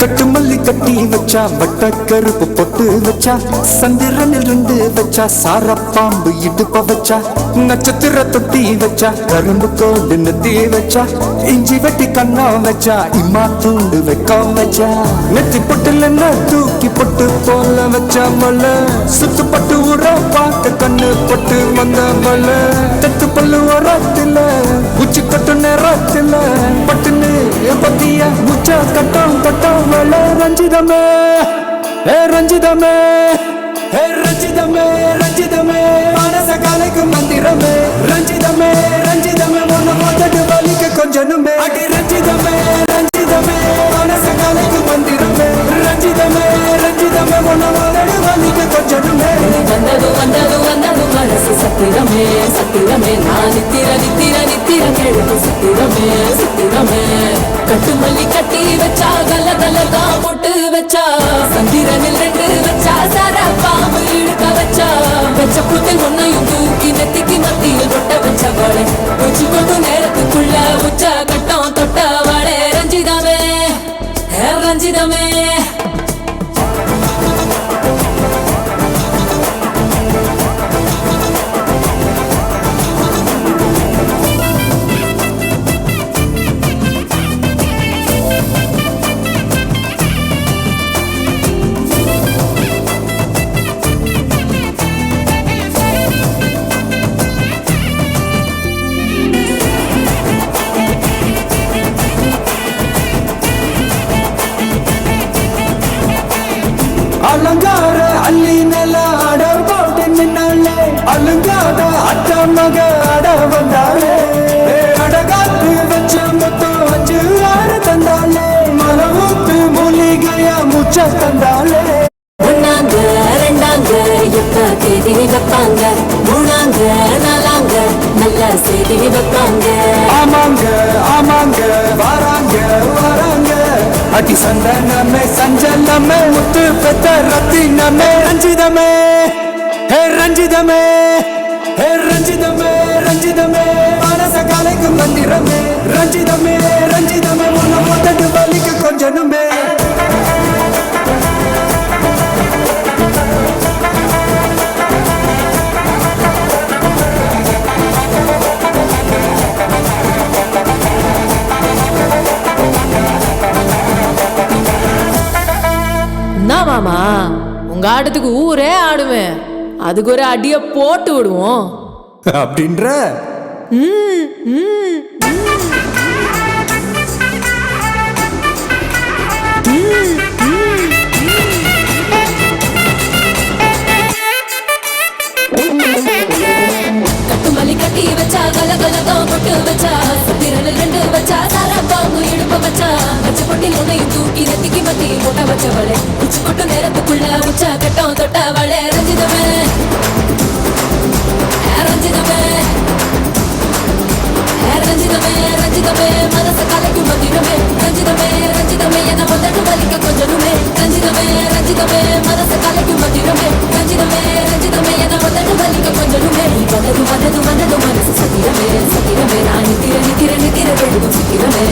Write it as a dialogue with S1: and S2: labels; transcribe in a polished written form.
S1: கட்டு மல்லி கட்டி வச்சா வட்ட கருப்பு பொட்டு வச்சா சந்திரனில் ரெண்டு வச்சா சார பாம்பு இடுப்ப வச்சா நட்சத்திர தொட்டி வச்சா கரும்பு கோடு நெத்தி வச்சா இஞ்சி வெட்டி கண்ணா வச்சா இம்மா தூண்டு வைக்க வச்சா நெத்தி பொட்டுல தூக்கி பொட்டு போல வச்சா மலை சுத்து பட்டு உர பார்க்க கண்ணு பொட்டு வந்த மலை தட்டு பல்லு உரத்துல உச்சி கட்டு நேரத்துல பட்டுன்னு பத்திய முச்சா கட்டம் கட்டம் ரஞ்சிதமே ரஞ்சிதமே ரஞ்சிதமே ரஞ்சிதமே மனச கலைக்கு மந்திரமே ரஞ்சிதமே ரஞ்சிதமே ஒன்னு போட்டு வலிக்க கொஞ்சனுமே அடி ரஞ்சிதமே ரஞ்சிதமே மனச கலைக்கு மந்திரமே ரஞ்சிதமே ரஞ்சிதமே ஒன்னு போட்டு வலிக்க கொஞ்சனுமே
S2: வந்தது வந்தது வந்தது மனசு சத்திரமே சத்திரமே நான் நித்திர நித்திர நித்திர கேளுக்கு சத்திரமே சத்திரமே கட்டு மல்லி கட்டி வச்சா கல கலதா போட்டு வச்சா சந்திரனில் ரெண்டு வச்சா சார பாம்பு இழுக்க வச்சா வச்ச புத்தில் ஒன்னையும் தூக்கி நெத்திக்கு மத்தியில் தொட்ட வச்ச வாழை உச்சி கொண்டு நேரத்துக்குள்ள உச்ச கட்டம் தொட்ட வாழை ரஞ்சிதமே ரஞ்சிதமே
S1: அலங்கார அள்ளி நில அட போட்டு நின்னாலே அலங்கார அத்த மக அட வந்தாலே அடகாத்து வச்ச மொத்தம் 5-6 தந்தாலே மலவூத்து மூலிகையா முச்ச தந்தாலே
S2: ஒன்னாங்க ரெண்டாங்க எப்ப தேதி வைப்பாங்க மூணாங்க நாலாங்க நல்ல செய்தி வைப்பாங்க
S1: ஆமாங்க ஆமாங்க வராங்க வராங்க அடி சந்தனமே சஞ்சலமே முத்து பெத்த ரத்தினமே ரஞ்சிதமே ரஞ்சிதமே ரஞ்சிதமே ரஞ்சிதமே மனச கலைக்கு மந்திரமே ரஞ்சிதமே ரஞ்சிதமே ஒன்னு போட்டு வலிக்கு கொஞ்சனுமே
S2: மாமா உங்க ஆட்டத்துக்கு ஊரே ஆடுவேன் அதுக்கு ஒரு அடிய போட்டு விடுவோம்
S1: அப்படின்ற
S2: கட்டுமல்லி கட்டி வச்சா கல கலதான் போட்டு வச்சா சத்திரனில் ரெண்டு வச்சா சார பாம்பு இடுப்ப வச்சா வச்ச பொட்டி உன்னையும் தூக்கி நெத்திக்கு மத்தி போட்ட வச்சவளே உச்சி கொட்டு நேரத்துக்குள்ள உச்ச கட்டம் தொட்டவளே ரஞ்சிதமே ரஞ்சிதமே ரஞ்சிதமே ரஞ்சிதமே மனச கலைக்கு மந்திரமே ரஞ்சிதமே ரஞ்சிதமே என்ன வந்துட்டு வலிக்க கொஞ்சனுமே ரஞ்சிதமே ரஞ்சிதமே மனச கலைக்கு மந்திரமே ரஞ்சிதமே ரஞ்சிதமே என்ன வந்துட்டு வலிக்க கொஞ்சனுமே வந்தது வந்தது வந்தது மனசு சத்திரமே சத்திரமே நான் நித்திர நித்திர நித்திர வெளுக்கும் சத்திரமே